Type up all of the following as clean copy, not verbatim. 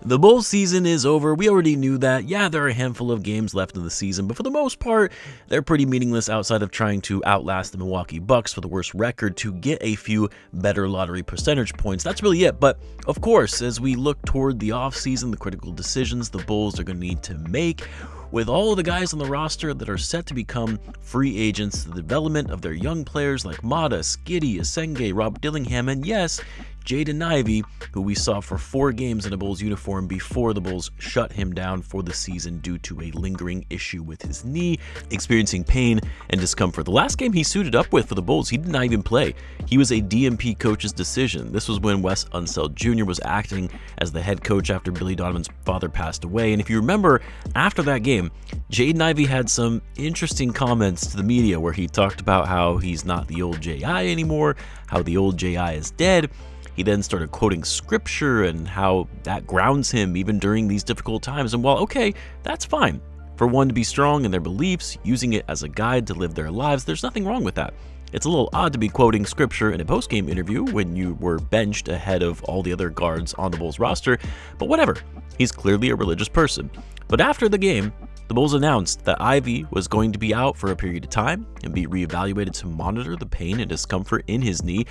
The Bulls season is over. We already knew that. Yeah, there are a handful of games left in the season, but for the most part, they're pretty meaningless outside of trying to outlast the Milwaukee Bucks for the worst record to get a few better lottery percentage points. That's really it. But of course, as we look toward the offseason, the critical decisions the Bulls are going to need to make, with all of the guys on the roster that are set to become free agents, the development of their young players like Mata, Skitty, Asenge, Rob Dillingham, and yes, Jaden Ivey, who we saw for 4 games in a Bulls uniform before the Bulls shut him down for the season due to a lingering issue with his knee, experiencing pain and discomfort. The last game he suited up with for the Bulls, he did not even play. He was a DMP coach's decision. This was when Wes Unseld Jr. was acting as the head coach after Billy Donovan's father passed away. And if you remember, after that game, Jaden Ivey had some interesting comments to the media where he talked about how he's not the old J.I. anymore, how the old J.I. is dead. He then started quoting scripture and how that grounds him even during these difficult times. And while, okay, that's fine for one to be strong in their beliefs, using it as a guide to live their lives, there's nothing wrong with that. It's a little odd to be quoting scripture in a post-game interview when you were benched ahead of all the other guards on the Bulls roster, but whatever. He's clearly a religious person. But after the game, the Bulls announced that Ivey was going to be out for a period of time and be reevaluated to monitor the pain and discomfort in his knee,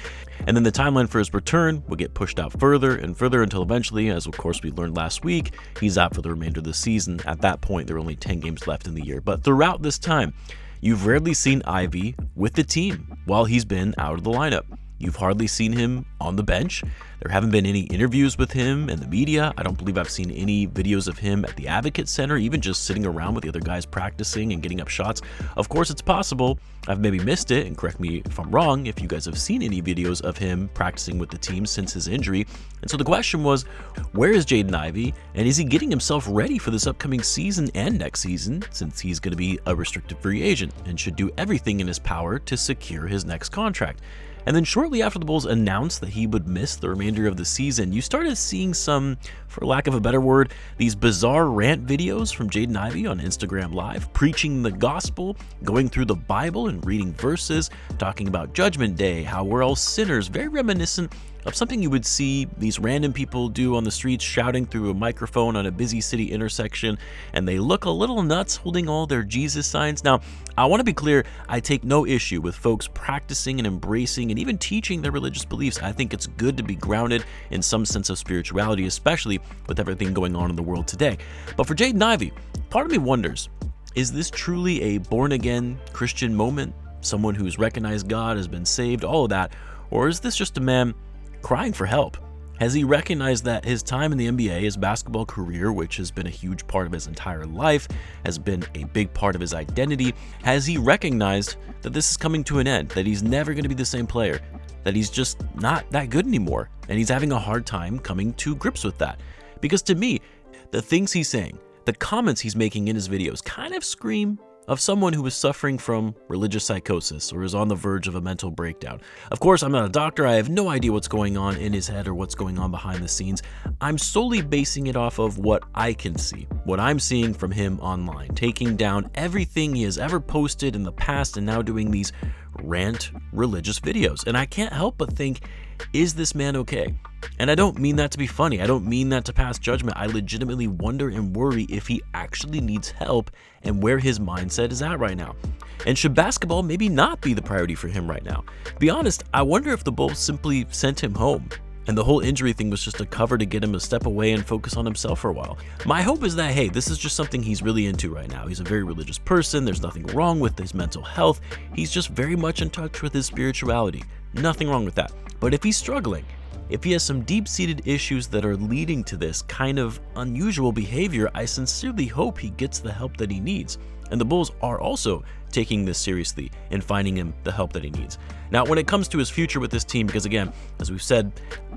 and then the timeline for his return would get pushed out further and further until eventually, as of course we learned last week, he's out for the remainder of the season. At that point, there are only 10 games left in the year. But throughout this time, you've rarely seen Ivey with the team while he's been out of the lineup. You've hardly seen him on the bench. There haven't been any interviews with him in the media. I don't believe I've seen any videos of him at the Advocate Center, even just sitting around with the other guys practicing and getting up shots. Of course, it's possible I've maybe missed it, and correct me if I'm wrong, if you guys have seen any videos of him practicing with the team since his injury. And so the question was, where is Jaden Ivey, and is he getting himself ready for this upcoming season and next season, since he's going to be a restricted free agent and should do everything in his power to secure his next contract? And then shortly after the Bulls announced that he would miss the remainder of the season, you started seeing some, for lack of a better word, these bizarre rant videos from Jaden Ivey on Instagram Live, preaching the gospel, going through the Bible and reading verses, talking about Judgment Day, how we're all sinners, very reminiscent of something you would see these random people do on the streets shouting through a microphone on a busy city intersection, and they look a little nuts holding all their Jesus signs. Now, I want to be clear, I take no issue with folks practicing and embracing and even teaching their religious beliefs. I think it's good to be grounded in some sense of spirituality, especially with everything going on in the world today. But for Jaden Ivey, part of me wonders, is this truly a born-again Christian moment? Someone who's recognized God, has been saved, all of that? Or is this just a man crying for help? Has he recognized that his time in the NBA, his basketball career, which has been a huge part of his entire life, has been a big part of his identity, has he recognized that this is coming to an end, that he's never going to be the same player, that he's just not that good anymore, and he's having a hard time coming to grips with that? Because to me, the things he's saying, the comments he's making in his videos kind of scream of someone who is suffering from religious psychosis or is on the verge of a mental breakdown. Of course, I'm not a doctor. I have no idea what's going on in his head or what's going on behind the scenes. I'm solely basing it off of what I can see, what I'm seeing from him online, taking down everything he has ever posted in the past and now doing these rant religious videos. And I can't help but think, is this man okay? And I don't mean that to be funny. I don't mean that to pass judgment. I legitimately wonder and worry if he actually needs help and where his mindset is at right now. And should basketball maybe not be the priority for him right now? To be honest, I wonder if the Bulls simply sent him home and the whole injury thing was just a cover to get him a step away and focus on himself for a while. My hope is that, hey, this is just something he's really into right now. He's a very religious person. There's nothing wrong with his mental health. He's just very much in touch with his spirituality. Nothing wrong with that. But if he's struggling, if he has some deep-seated issues that are leading to this kind of unusual behavior, I sincerely hope he gets the help that he needs. And the Bulls are also taking this seriously and finding him the help that he needs. Now, when it comes to his future with this team, because again, as we've said,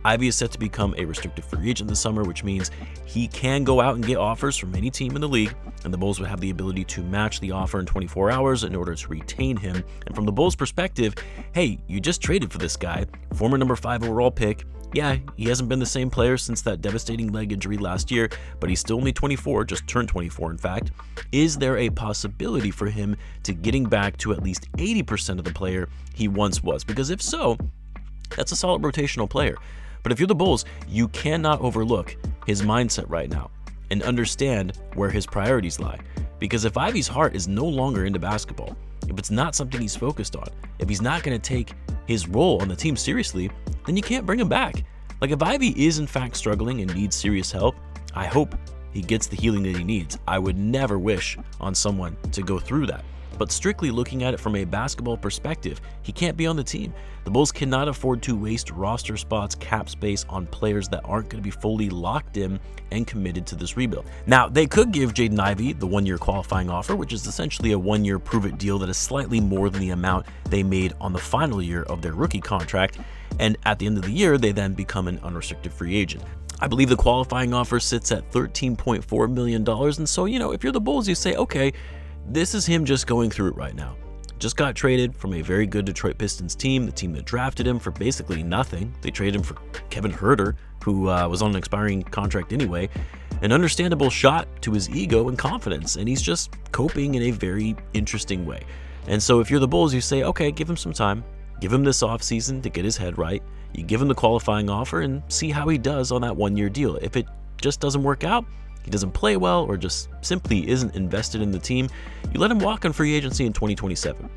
Ivey is set to become a restricted free agent this summer, which means he can go out and get offers from any team in the league, and the Bulls would have the ability to match the offer in 24 hours in order to retain him. And from the Bulls' perspective, hey, you just traded for this guy, former number 5 overall pick. Yeah, he hasn't been the same player since that devastating leg injury last year, but he's still only 24, just turned 24 in fact. Is there a possibility for him to getting back to at least 80% of the player he once was? Because if so, that's a solid rotational player. But if you're the Bulls, you cannot overlook his mindset right now and understand where his priorities lie. Because if Ivey's heart is no longer into basketball, if it's not something he's focused on, if he's not going to take his role on the team seriously, then you can't bring him back. Like, if Ivey is in fact struggling and needs serious help, I hope he gets the healing that he needs. I would never wish on someone to go through that. But strictly looking at it from a basketball perspective, he can't be on the team. The Bulls cannot afford to waste roster spots, cap space on players that aren't going to be fully locked in and committed to this rebuild. Now, they could give Jaden Ivey the one-year qualifying offer, which is essentially a one-year prove-it deal that is slightly more than the amount they made on the final year of their rookie contract. And at the end of the year, they then become an unrestricted free agent. I believe the qualifying offer sits at $13.4 million. And so, if you're the Bulls, you say, okay, this is him just going through it right now. Just got traded from a very good Detroit Pistons team, the team that drafted him for basically nothing. They traded him for Kevin Huerter, who was on an expiring contract anyway. An understandable shot to his ego and confidence, and he's just coping in a very interesting way. And so if you're the Bulls, you say, okay, give him some time. Give him this offseason to get his head right. You give him the qualifying offer and see how he does on that one-year deal. If it just doesn't work out, he doesn't play well, or just simply isn't invested in the team, you let him walk on free agency in 2027.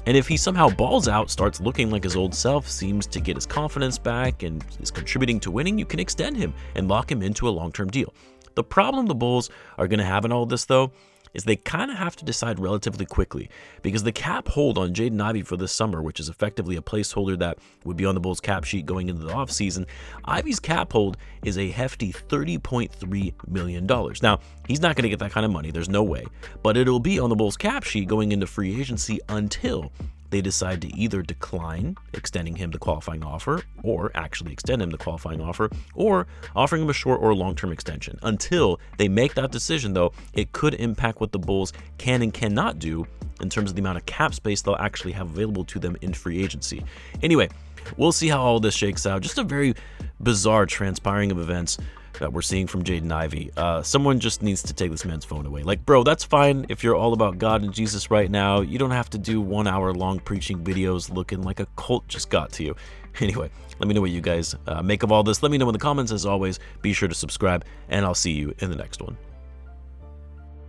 And if he somehow balls out, starts looking like his old self, seems to get his confidence back, and is contributing to winning, you can extend him and lock him into a long-term deal. The problem the Bulls are going to have in all of this, though, is they kind of have to decide relatively quickly, because the cap hold on Jaden Ivey for this summer, which is effectively a placeholder that would be on the Bulls cap sheet going into the offseason, Ivey's cap hold is a hefty $30.3 million. Now, he's not going to get that kind of money, there's no way, but it'll be on the Bulls cap sheet going into free agency until they decide to either decline extending him the qualifying offer, or actually extend him the qualifying offer, or offering him a short or long-term extension. Until they make that decision, though, it could impact what the Bulls can and cannot do in terms of the amount of cap space they'll actually have available to them in free agency. Anyway, we'll see how all this shakes out. Just a very bizarre transpiring of events that we're seeing from Jaden Ivey. Someone just needs to take this man's phone away. Like, bro, that's fine if you're all about God and Jesus right now. You don't have to do 1 hour long preaching videos looking like a cult just got to you. Anyway, let me know what you guys make of all this. Let me know in the comments. As always, be sure to subscribe, and I'll see you in the next one.